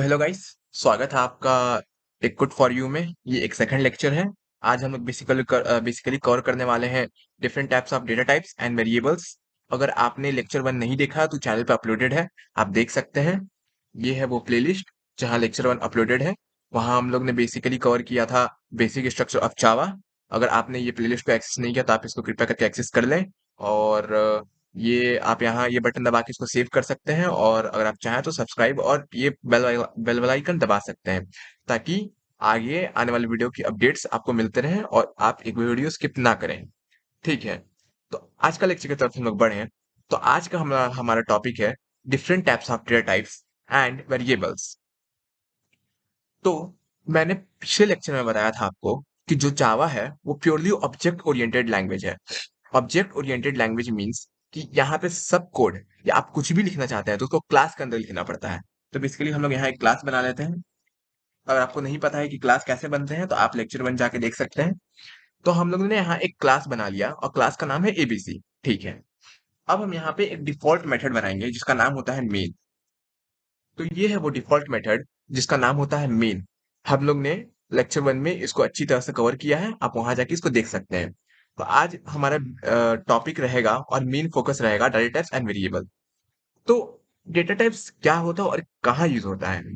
Hello guys. स्वागत है आपका एक गुड फॉर यू में। ये एक सेकंड लेक्चर है। आज हम लोग बेसिकली कवर करने वाले हैं different types of data types and variables. अगर आपने लेक्चर 1 नहीं देखा तो चैनल पे अपलोडेड है, आप देख सकते हैं। ये है वो प्लेलिस्ट जहाँ लेक्चर 1 अपलोडेड है। वहाँ हम लोग ने बेसिकली कवर किया था बेसिक स्ट्रक्चर ऑफ जावा। अगर आपने ये प्लेलिस्ट को एक्सेस नहीं किया तो आप इसको कृपया करके एक्सेस कर लें। और ये आप यहाँ ये बटन दबा के इसको सेव कर सकते हैं, और अगर आप चाहें तो सब्सक्राइब और ये बेल वाला आइकन दबा सकते हैं, ताकि आगे आने वाली वीडियो की अपडेट्स आपको मिलते रहें और आप एक भी वीडियो स्किप ना करें। ठीक है, तो आज का लेक्चर की तरफ हम लोग बढ़े। तो आज का हमारा हमारा टॉपिक है different types of data types and variables. तो मैंने पिछले लेक्चर में बताया था आपको कि जो जावा है वो प्योरली ऑब्जेक्ट ओरिएंटेड लैंग्वेज है। ऑब्जेक्ट ओरिएंटेड लैंग्वेज मींस कि यहाँ पे सब कोड या आप कुछ भी लिखना चाहते हैं तो उसको क्लास के अंदर लिखना पड़ता है। तो बेसिकली हम लोग यहाँ एक क्लास बना लेते हैं। अगर आपको नहीं पता है कि क्लास कैसे बनते हैं तो आप लेक्चर 1 जाके देख सकते हैं। तो हम लोगों ने यहाँ एक क्लास बना लिया और क्लास का नाम है एबीसी। ठीक है, अब हम यहाँ पे एक डिफॉल्ट मेथड बनाएंगे जिसका नाम होता है मेन। तो ये है वो डिफॉल्ट मेथड जिसका नाम होता है मेन। हम लोग ने लेक्चर 1 में इसको अच्छी तरह से कवर किया है, आप वहां जाके इसको देख सकते हैं। तो आज हमारा टॉपिक रहेगा और मेन फोकस रहेगा डाटा टाइप्स एंड वेरिएबल। तो डेटा टाइप्स क्या होता है और कहाँ यूज होता है।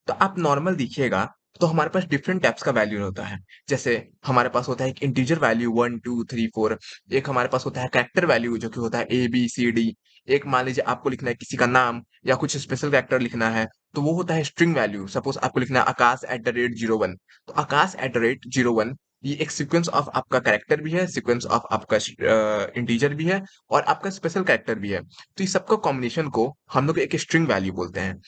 तो आप नॉर्मल देखिएगा तो हमारे पास डिफरेंट टाइप्स का वैल्यू होता है। जैसे हमारे पास होता है एक इंटीजर वैल्यू 1 2 3 4। एक हमारे पास होता है कैरेक्टर वैल्यू जो कि होता है ABCD। एक मान लीजिए आपको लिखना है किसी का नाम या कुछ स्पेशल कैरेक्टर लिखना है, तो वो होता है स्ट्रिंग वैल्यू। सपोज आपको लिखना है आकाश@01। तो आकाश@01 ये एक सीक्वेंस ऑफ आपका कैरेक्टर भी है, सीक्वेंस ऑफ आपका इंटीजर भी है और आपका स्पेशल कैरेक्टर भी है। तो इस सबका कॉम्बिनेशन को हम लोग एक स्ट्रिंग वैल्यू बोलते हैं।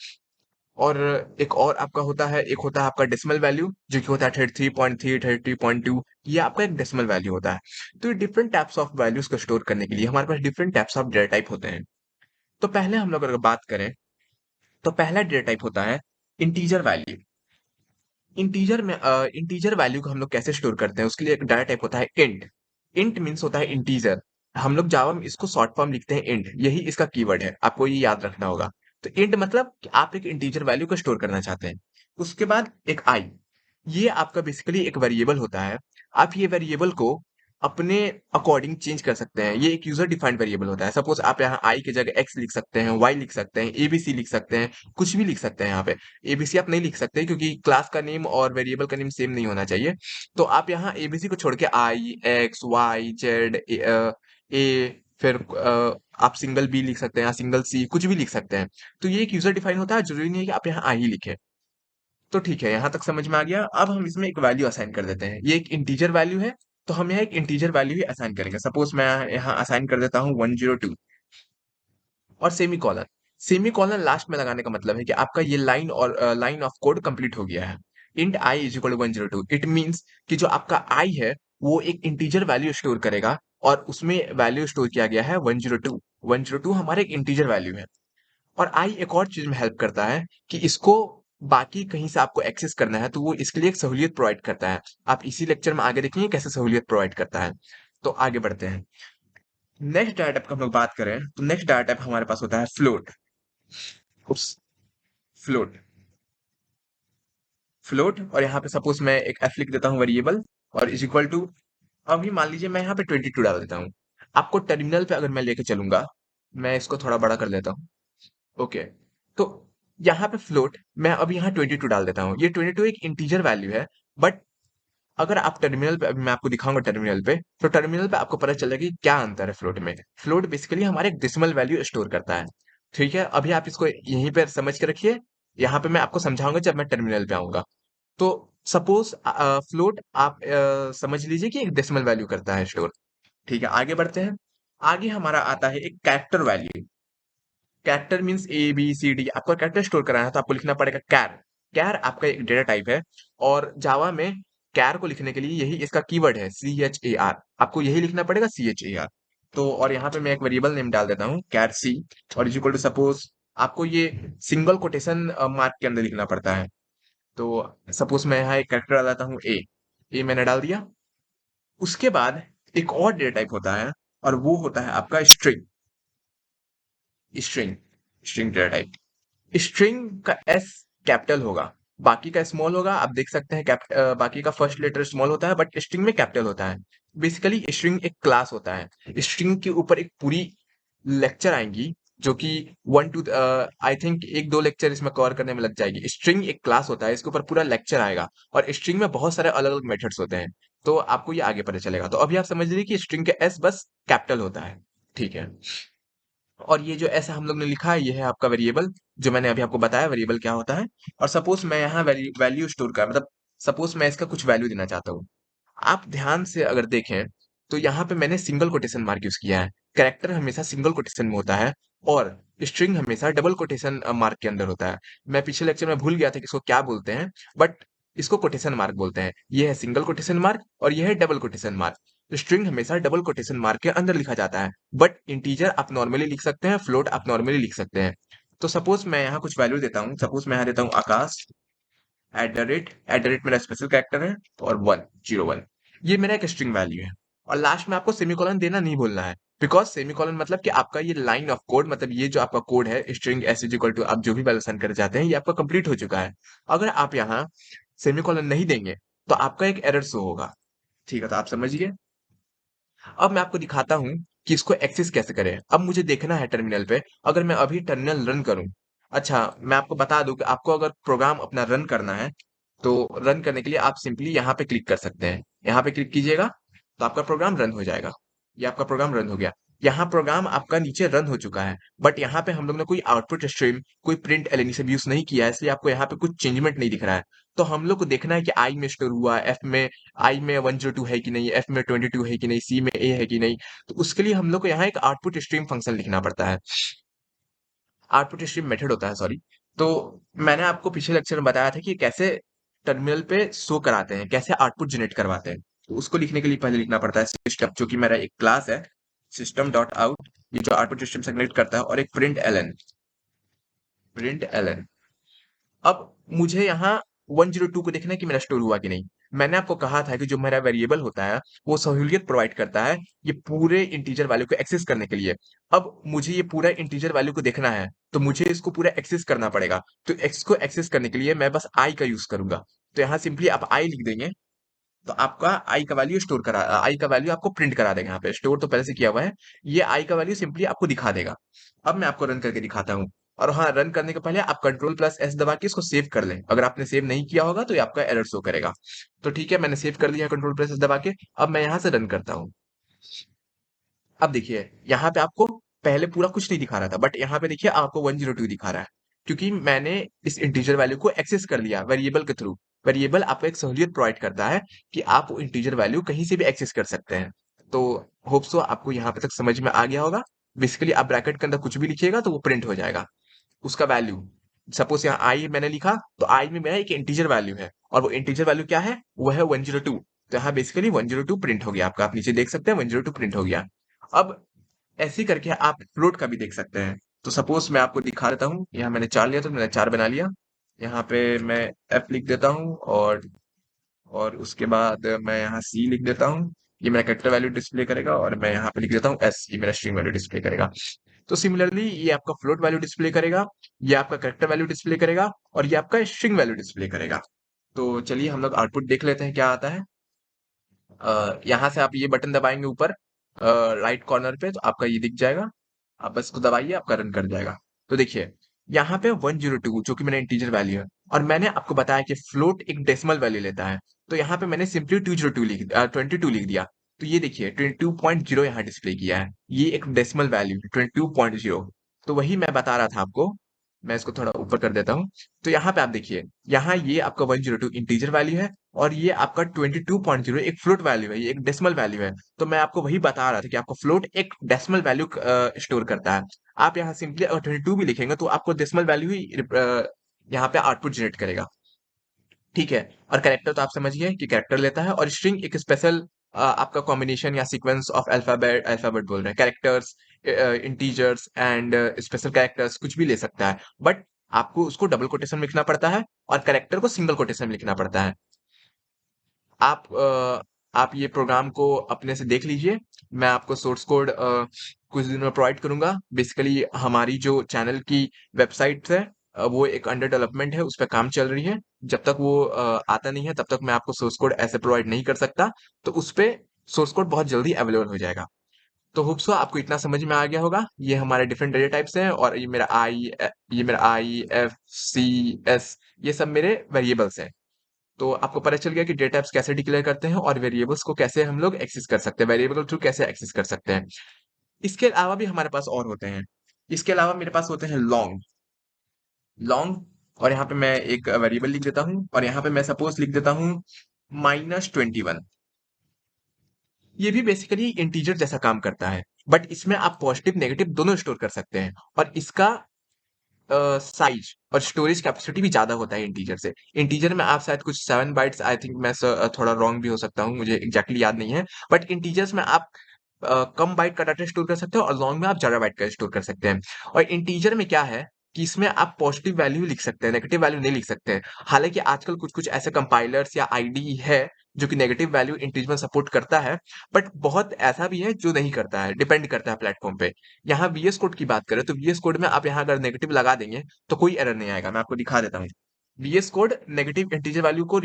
और एक और आपका होता है, एक होता है आपका डेसिमल वैल्यू जो कि होता है 33.3 33.2। ये आपका एक डेसिमल वैल्यू होता है। तो ये डिफरेंट टाइप्स ऑफ वैल्यूज को स्टोर करने के लिए हमारे पास different types of data type होते हैं। तो पहले हम लोग अगर बात करें तो पहला डेटा टाइप होता है इंटीजर वैल्यू। इंटीजर वैल्यू को हम लोग कैसे स्टोर करते हैं, उसके लिए एक डाटा टाइप होता है इंट। इंट मीन्स होता है इंटीजर। हम लोग जावा में इसको शॉर्ट फॉर्म लिखते हैं इंट, यही इसका कीवर्ड है, आपको ये याद रखना होगा। तो इंट मतलब कि आप एक इंटीजर वैल्यू को स्टोर करना चाहते हैं। उसके बाद एक आई, ये आपका बेसिकली एक वेरिएबल होता है। आप ये वेरिएबल को अपने अकॉर्डिंग चेंज कर सकते हैं। ये एक यूजर डिफाइंड वेरिएबल होता है। सपोज आप यहाँ आई की जगह एक्स लिख सकते हैं, वाई लिख सकते हैं, एबीसी लिख सकते हैं, कुछ भी लिख सकते हैं। यहाँ पे एबीसी आप नहीं लिख सकते क्योंकि क्लास का नेम और वेरिएबल का नेम सेम नहीं होना चाहिए। तो आप यहाँ एबीसी को छोड़ के आई एक्स वाई जेड ए फिर आप सिंगल बी लिख सकते हैं या सिंगल सी, कुछ भी लिख सकते हैं। तो ये एक यूजर डिफाइन होता है, जरूरी नहीं है कि आप यहाँ आई ही लिखें। तो ठीक है, यहाँ तक समझ में आ गया। अब हम इसमें एक वैल्यू असाइन कर देते हैं। ये एक इंटीजर वैल्यू है, तो हम यहाँ एक इंटीजर वैल्यू ही असाइन करेंगे। सपोज मैं यहाँ असाइन कर देता हूँ 102 और semi colon. Semi colon last में लगाने का मतलब है कि आपका ये लाइन और लाइन ऑफ कोड कंप्लीट हो गया है। Int I is equal to 102, it means कि जो आपका आई है वो एक इंटीजर वैल्यू स्टोर करेगा और उसमें वैल्यू स्टोर किया गया है 102। 102 हमारा एक इंटीजर वैल्यू है। और आई एक और चीज में हेल्प करता है कि इसको बाकी कहीं से आपको एक्सेस करना है तो वो इसके लिए एक सहूलियत प्रोवाइड करता है। आप इसी लेक्चर में आगे देखेंगे कैसे सहूलियत प्रोवाइड करता है। तो आगे बढ़ते हैं। नेक्स्ट डाटा टाइप का हम लोग बात करें तो नेक्स्ट डाटा टाइप हमारे पास होता है फ्लोट। उस फ्लोट फ्लोट और यहाँ पे सपोज मैं एक एफ लिख देता हूँ वेरिएबल और इज इक्वल टू, अभी मान लीजिए मैं यहाँ पे 22 डाल देता हूँ। आपको टर्मिनल पे अगर मैं लेके चलूंगा, मैं इसको थोड़ा बड़ा कर देता हूँ। ओके, तो यहाँ पे फ्लोट मैं अब यहाँ 22 डाल देता हूँ। ये 22 एक इंटीजर वैल्यू है। बट अगर आप टर्मिनल पे, अभी मैं आपको दिखाऊंगा टर्मिनल पे, तो टर्मिनल पे आपको पता चलेगा कि क्या अंतर है फ्लोट में। फ्लोट बेसिकली हमारे एक डेसिमल वैल्यू स्टोर करता है। ठीक है, अभी आप इसको यहीं पे समझ के रखिए। यहाँ पे मैं आपको समझाऊंगा जब मैं टर्मिनल पे आऊंगा। तो सपोज फ्लोट आप समझ लीजिए कि एक डेसिमल वैल्यू करता है स्टोर। ठीक है, आगे बढ़ते हैं। आगे हमारा आता है एक character value. Character means ABCD। आपको कैरेक्टर स्टोर कराना है तो आपको लिखना पड़ेगा कैर। कैर आपका एक डेटा टाइप है और जावा में कैर को लिखने के लिए यही इसका कीवर्ड है CHAR। आपको यही लिखना पड़ेगा CHAR। तो और यहाँ पे मैं एक वेरिएबल नेम डाल देता हूँ कैर सी और इज इक्वल टू सपोज आपको ये सिंगल कोटेशन मार्क के अंदर लिखना पड़ता है। तो सपोज मैं यहाँ एक कैरेक्टर डाल देता हूँ ए मैंने डाल दिया। उसके बाद एक और डेटा टाइप होता है और वो होता है आपका string. String string data type. String का एस कैपिटल होगा, बाकी का स्मॉल होगा। आप देख सकते हैं बाकी का फर्स्ट लेटर स्मॉल होता है बट स्ट्रिंग में कैपिटल होता है। बेसिकली स्ट्रिंग एक क्लास होता है। स्ट्रिंग के ऊपर एक पूरी लेक्चर आएंगी जो कि वन टू आई थिंक एक दो लेक्चर इसमें कवर करने में लग जाएगी। स्ट्रिंग एक क्लास होता है, इसके ऊपर पूरा लेक्चर आएगा और स्ट्रिंग में बहुत सारे अलग अलग मेथड्स होते हैं, तो आपको ये आगे पता चलेगा। तो अभी आप समझ लीजिए कि स्ट्रिंग का एस बस कैपिटल होता है, ठीक है। और ये जो ऐसा हम लोग ने लिखा है ये है आपका वेरिएबल, जो मैंने अभी आपको बताया वेरिएबल क्या होता है। और सपोज मैं यहाँ वैल्यू स्टोर कर मतलब सपोज मैं इसका कुछ वैल्यू देना चाहता हूँ। आप ध्यान से अगर देखें तो यहाँ पे मैंने सिंगल कोटेशन मार्क यूज किया है। कैरेक्टर हमेशा सिंगल कोटेशन में होता है और स्ट्रिंग हमेशा डबल कोटेशन मार्क के अंदर होता है। मैं पिछले लेक्चर में भूल गया था कि इसको क्या बोलते हैं, बट इसको कोटेशन मार्क बोलते हैं। ये है सिंगल कोटेशन मार्क और ये है डबल कोटेशन मार्क। स्ट्रिंग हमेशा डबल कोटेशन मार्क के अंदर लिखा जाता है, बट इंटीजर आप नॉर्मली लिख सकते हैं, फ्लोट आप नॉर्मली लिख सकते हैं। तो सपोज मैं यहाँ कुछ वैल्यू देता हूँ, सपोज मैं यहाँ देता हूँ आकाश एट द रेट मेरा स्पेशल कैरेक्टर है और 101, ये मेरा एक स्ट्रिंग वैल्यू है। और लास्ट में आपको सेमीकोलन देना नहीं भूलना है, बिकॉज सेमीकोलन मतलब कि आपका ये लाइन ऑफ कोड, मतलब ये जो आपका कोड है string S is equal to आप जो भी वैल्यू असाइन करना चाहते हैं ये आपका कंप्लीट हो चुका है। अगर आप यहाँ सेमीकोलन नहीं देंगे तो आपका एक एरर शो होगा, ठीक है। तो आप समझिए। अब मैं आपको दिखाता हूँ कि इसको एक्सेस कैसे करें। अब मुझे देखना है टर्मिनल पे, अगर मैं अभी टर्मिनल रन करूँ। अच्छा, मैं आपको बता दूं कि आपको अगर प्रोग्राम अपना रन करना है तो रन करने के लिए आप सिंपली यहाँ पे क्लिक कर सकते हैं। यहाँ पे क्लिक कीजिएगा तो आपका प्रोग्राम रन हो जाएगा। ये आपका प्रोग्राम रन हो गया। यहाँ प्रोग्राम आपका नीचे रन हो चुका है, बट यहाँ पे हम लोग ने कोई आउटपुट स्ट्रीम कोई प्रिंट एलएन सब यूज नहीं किया है, इसलिए आपको यहाँ पे कुछ चेंजमेंट नहीं दिख रहा है। तो हम लोग को देखना है कि आई में स्टोर हुआ, एफ में आई में 102 है कि नहीं, एफ में 22 है कि नहीं, सी में ए है कि नहीं। तो उसके लिए हम लोग को यहाँ एक आउटपुट स्ट्रीम फंक्शन लिखना पड़ता है। आउटपुट स्ट्रीम मेथड होता है, सॉरी। तो मैंने आपको पिछले लेक्चर में बताया था कि कैसे टर्मिनल पे शो कराते हैं, कैसे आउटपुट जनरेट करवाते हैं। तो उसको लिखने के लिए पहले लिखना पड़ता है सिस्टम, जो कि मेरा एक क्लास है, सिस्टम डॉट आउट, ये जो आउटपुट सिस्टम से कनेक्ट करता है, और एक प्रिंट एलन। अब मुझे यहाँ 102 को देखना है कि मेरा स्टोर हुआ कि नहीं। मैंने आपको कहा था कि जो मेरा वेरिएबल होता है वो सहूलियत प्रोवाइड करता है ये पूरे इंटीजर वैल्यू को एक्सेस करने के लिए। अब मुझे ये पूरा इंटीजर वैल्यू को देखना है तो मुझे इसको पूरा एक्सेस करना पड़ेगा। तो इसको एक्सेस करने के लिए मैं बस आई का यूज करूंगा। तो यहाँ सिंपली आप आई लिख देंगे तो आपका आई का वैल्यू आपको प्रिंट करा देगा। यहाँ पे स्टोर तो पहले से किया हुआ है, ये आई का वैल्यू सिंपली आपको दिखा देगा। अब मैं आपको रन करके दिखाता हूँ। और हाँ, रन करने के पहले आप कंट्रोल प्लस एस दबा के इसको सेव कर लें। अगर आपने सेव नहीं किया होगा तो ये आपका एरर शो करेगा। तो ठीक है, मैंने सेव कर लिया कंट्रोल प्लस एस दबा के। अब मैं यहाँ से रन करता हूँ। अब देखिए यहाँ पे आपको पहले पूरा कुछ नहीं दिखा रहा था, बट यहाँ पे देखिए आपको 102 दिखा रहा है, क्योंकि मैंने इस इंटीजर वैल्यू को एक्सेस कर लिया वेरिएबल के थ्रू। वेरिएबल आपको एक सहूलियत प्रोवाइड करता है कि आप वो इंटीजर वैल्यू कहीं से भी एक्सेस कर सकते हैं। तो होप सो आपको यहाँ पे तक समझ में आ गया होगा। बेसिकली आप ब्रैकेट के अंदर कुछ भी लिखिएगा तो वो प्रिंट हो जाएगा उसका वैल्यू। सपोज यहाँ आई मैंने लिखा तो आई में मेरा एक इंटीजर वैल्यू है, और वो इंटीजर वैल्यू क्या है, वो है 102। तो यहाँ बेसिकली 102 प्रिंट हो गया आपका, आप नीचे देख सकते हैं 102 प्रिंट हो गया। अब ऐसे ही करके आप फ्लोट का भी देख सकते हैं। तो सपोज मैं आपको दिखा देता हूँ, यहाँ मैंने 4 लिया तो मैंने 4 बना लिया। यहाँ पे मैं एफ लिख देता हूँ और उसके बाद मैं यहाँ सी लिख देता हूँ। ये मेरा कैरेक्टर वैल्यू डिस्प्ले करेगा, और मैं यहाँ पे लिख देता हूँ एस, ये मेरा स्ट्रिंग वैल्यू डिस्प्ले करेगा। तो सिमिलरली ये आपका फ्लोट वैल्यू डिस्प्ले करेगा, ये आपका कैरेक्टर वैल्यू डिस्प्ले करेगा, और ये आपका स्ट्रिंग वैल्यू डिस्प्ले करेगा। तो चलिए हम लोग आउटपुट देख लेते हैं क्या आता है। यहाँ से आप ये बटन दबाएंगे ऊपर राइट कॉर्नर पे तो आपका ये दिख जाएगा। आप बस इसको दबाइए, आपका रन कर जाएगा। तो देखिए यहाँ पे 102 जो कि मेरा इंटीजर वैल्यू है, और मैंने आपको बताया कि फ्लोट एक डेसिमल वैल्यू लेता है। तो यहाँ पे मैंने सिंपली 22 लिख दिया। तो ये देखिए 22.0 यहाँ डिस्प्ले किया है, ये एक डेसिमल वैल्यू है 22.0। तो वही मैं बता रहा था आपको। मैं इसको थोड़ा ऊपर कर देता हूँ। तो यहाँ पे आप देखिए, यहाँ ये आपका 102 इंटीजर वैल्यू है, और ये आपका 22.0 एक फ्लोट वैल्यू है, ये एक डेसिमल वैल्यू है। तो मैं आपको वही बता रहा था कि आपको फ्लोट एक डेसिमल वैल्यू स्टोर करता है। आप यहाँ सिंपली अगर 22 भी लिखेंगे तो आपको डेसिमल वैल्यू ही यहाँ पे आउटपुट जनरेट करेगा, ठीक है। और कैरेक्टर तो आप समझिए कि कैरेक्टर लेता है, और स्ट्रिंग एक स्पेशल आपका कॉम्बिनेशन या सीक्वेंस ऑफ अल्फाबेट बोल रहे हैं, characters, integers and special characters कुछ भी ले सकता है, बट आपको उसको डबल कोटेशन में लिखना पड़ता है और कैरेक्टर को सिंगल कोटेशन में लिखना पड़ता है। आप ये प्रोग्राम को अपने से देख लीजिए। मैं आपको सोर्स कोड कुछ दिन में प्रोवाइड करूंगा। बेसिकली हमारी जो चैनल की वेबसाइट है वो एक अंडर डेवलपमेंट है, उस पर काम चल रही है। जब तक वो आता नहीं है तब तक मैं आपको सोर्स कोड ऐसे प्रोवाइड नहीं कर सकता। तो उस पे सोर्स कोड बहुत जल्दी अवेलेबल हो जाएगा। तो होप सो आपको इतना समझ में आ गया होगा। ये हमारे डिफरेंट डेटा टाइप्स हैं, और ये मेरा आई, एस, ये सब मेरे वेरिएबल्स हैं। तो आपको पता चल गया कि डेटा टाइप्स कैसे डिक्लेयर करते हैं और वेरिएबल्स को कैसे हम लोग एक्सेस कर सकते हैं, वेरिएबल थ्रू कैसे एक्सेस कर सकते हैं। इसके अलावा भी हमारे पास और होते हैं। इसके अलावा मेरे पास होते हैं लॉन्ग लॉन्ग और यहाँ पे मैं एक वेरिएबल लिख देता हूँ, और यहाँ पे मैं सपोज लिख देता हूँ -21। ये भी बेसिकली इंटीजर जैसा काम करता है, बट इसमें आप पॉजिटिव नेगेटिव दोनों स्टोर कर सकते हैं, और इसका साइज और स्टोरेज कैपेसिटी भी ज्यादा होता है इंटीजर से। इंटीजर में आप शायद कुछ 7 बाइट्स, आई थिंक मैं थोड़ा रॉन्ग भी हो सकता हूँ, मुझे एग्जैक्टली याद नहीं है। बट इंटीजर्स में आप कम बाइट का डाटा स्टोर कर सकते हो, और लॉन्ग में आप ज्यादा बाइट का स्टोर कर सकते हैं। और इंटीजर में क्या है कि इसमें आप पॉजिटिव वैल्यू लिख सकते हैं, नेगेटिव वैल्यू नहीं लिख सकते हैं। हालांकि आजकल कुछ कुछ ऐसे कंपाइलर्स या आईडी है जो कि नेगेटिव वैल्यू इंटीजर में सपोर्ट करता है, बट बहुत ऐसा भी है जो नहीं करता है, डिपेंड करता है प्लेटफॉर्म पे। यहाँ वीएस कोड की बात करें तो वीएस कोड में आप यहाँ अगर नेगेटिव लगा देंगे तो कोई एरर नहीं आएगा। मैं आपको दिखा देता हूँ। VS code negative integer value को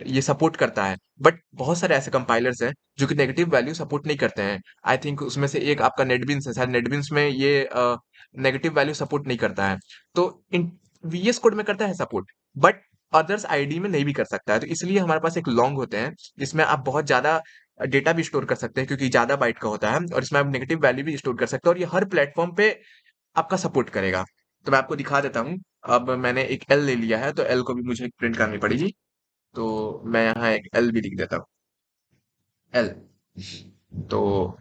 ये सपोर्ट करता है, बट बहुत सारे ऐसे कंपाइलर्स हैं जो कि नेगेटिव वैल्यू सपोर्ट नहीं करते हैं। आई थिंक उसमें से एक आपका नेटबिन्स है, शायद नेटबिन्स में ये नेगेटिव वैल्यू सपोर्ट नहीं करता है। तो इन वीएस कोड में करता है सपोर्ट, बट अदर्स आईडी में नहीं भी कर सकता है। तो इसलिए हमारे पास एक लॉन्ग होते हैं जिसमें आप बहुत ज्यादा डेटा भी स्टोर कर सकते हैं, क्योंकि ज्यादा बाइट का होता है, और इसमें आप नेगेटिव वैल्यू भी स्टोर कर सकते हैं, और ये हर प्लेटफॉर्म पे आपका सपोर्ट करेगा। तो मैं आपको दिखा देता हूँ। अब मैंने एक एल ले लिया है, तो एल को भी मुझे प्रिंट करनी पड़ेगी। तो मैं यहाँ एक एल भी लिख देता हूँ, एल। तो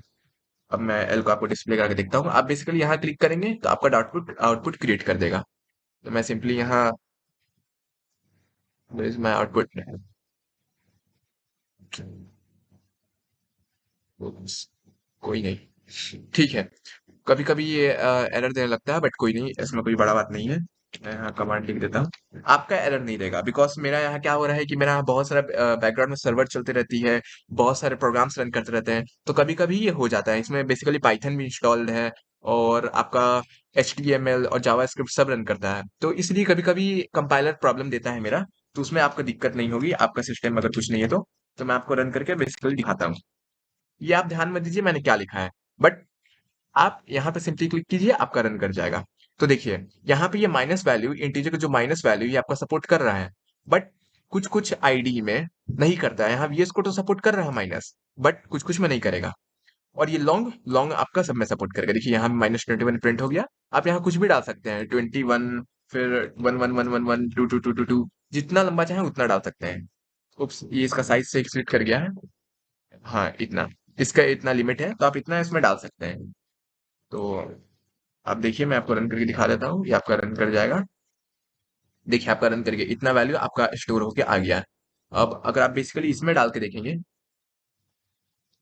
अब मैं एल को आपको डिस्प्ले करके देखता हूँ। आप बेसिकली यहाँ क्लिक करेंगे तो आपका आउटपुट आउटपुट क्रिएट कर देगा। तो मैं सिंपली यहाँ मैं आउटपुट, कोई नहीं, ठीक है। कभी कभी ये एरर देने लगता है, बट कोई नहीं, इसमें कोई बड़ा बात नहीं है। मैं यहाँ कमांड लिख देता हूँ, आपका एरर नहीं देगा, बिकॉज मेरा यहाँ क्या हो रहा है कि मेरा यहाँ बहुत सारा बैकग्राउंड में सर्वर चलती रहती है, बहुत सारे प्रोग्राम्स रन करते रहते हैं, तो कभी कभी ये हो जाता है। इसमें बेसिकली पाइथन भी इंस्टॉल्ड है, और आपका HTML और जावास्क्रिप्ट सब रन करता है, तो इसलिए कभी कभी कंपाइलर प्रॉब्लम देता है मेरा। तो उसमें आपको दिक्कत नहीं होगी, आपका सिस्टम अगर कुछ नहीं है तो मैं आपको रन करके बेसिकली दिखाता हूँ। ये आप ध्यान में दीजिए मैंने क्या लिखा है, बट आप यहाँ पे सिंपली क्लिक कीजिए, आपका रन कर जाएगा। तो देखिए यहाँ पे ये माइनस वैल्यू, इंटीजर का जो माइनस वैल्यू ये आपका सपोर्ट कर रहा है, बट कुछ कुछ आईडी में नहीं करता है। यहाँ वीएस को तो सपोर्ट कर रहा है माइनस, बट कुछ कुछ में नहीं करेगा। और ये लॉन्ग लॉन्ग आपका सब में सपोर्ट करेगा। देखिए यहाँ -21 प्रिंट हो गया। आप यहाँ कुछ भी डाल सकते हैं, 21, फिर 111111, 222222, जितना लंबा चाहे उतना डाल सकते हैं। उप्स, ये इसका साइज से एक्सीड कर गया है। हाँ, इतना, इसका इतना लिमिट है, तो आप इतना इसमें डाल सकते हैं। तो आप देखिए, मैं आपको रन करके दिखा देता हूँ, ये आपका रन कर जाएगा। देखिए आपका रन करके इतना वैल्यू आपका स्टोर होके आ गया है। अब अगर आप बेसिकली इसमें डाल के देखेंगे,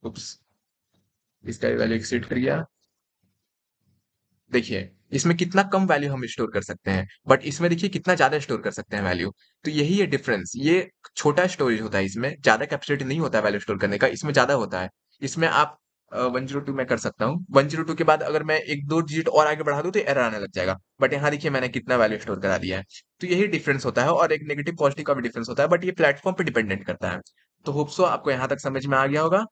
उप्स, इसका वैल्यू एक्सीड कर गया। देखिए इसमें कितना कम वैल्यू हम स्टोर कर सकते हैं, बट इसमें देखिए कितना ज्यादा स्टोर कर सकते हैं वैल्यू। तो यही है डिफरेंस। ये छोटा स्टोरेज होता है, इसमें ज्यादा कैपेसिटी नहीं होता है वैल्यू स्टोर करने का, इसमें ज्यादा होता है। इसमें आप 102 में कर सकता हूँ, 102 के बाद अगर मैं एक दो डिजिट और आगे बढ़ा दूं तो एरर आने लग जाएगा। बट यहाँ देखिए मैंने कितना वैल्यू स्टोर करा दिया है। तो यही डिफरेंस होता है, और एक नेगेटिव पॉजिटिव का भी डिफरेंस होता है, बट ये प्लेटफॉर्म पे डिपेंडेंट करता है। तो होप सो आपको यहाँ तक समझ में आ गया होगा।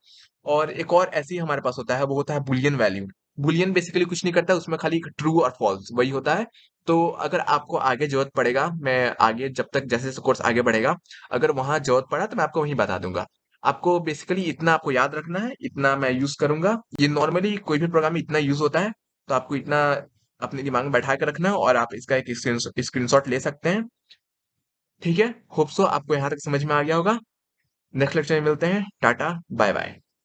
और एक और ऐसे ही हमारे पास होता है, वो होता है बुलियन वैल्यू। बुलियन बेसिकली कुछ नहीं करता, उसमें खाली ट्रू और फॉल्स वही होता है। तो अगर आपको आगे जरूरत पड़ेगा, मैं आगे जब तक जैसे जैसे कोर्स आगे बढ़ेगा, अगर वहां जरूरत पड़ा तो मैं आपको वहीं बता दूंगा। आपको बेसिकली इतना आपको याद रखना है, इतना मैं यूज करूंगा। ये नॉर्मली कोई भी प्रोग्राम में इतना यूज होता है, तो आपको इतना अपने दिमाग में बैठा कर रखना है, और आप इसका एक स्क्रीनशॉट ले सकते हैं। ठीक है, होप सो आपको यहाँ तक समझ में आ गया होगा। नेक्स्ट लेक्चर में मिलते हैं। टाटा, बाय बाय।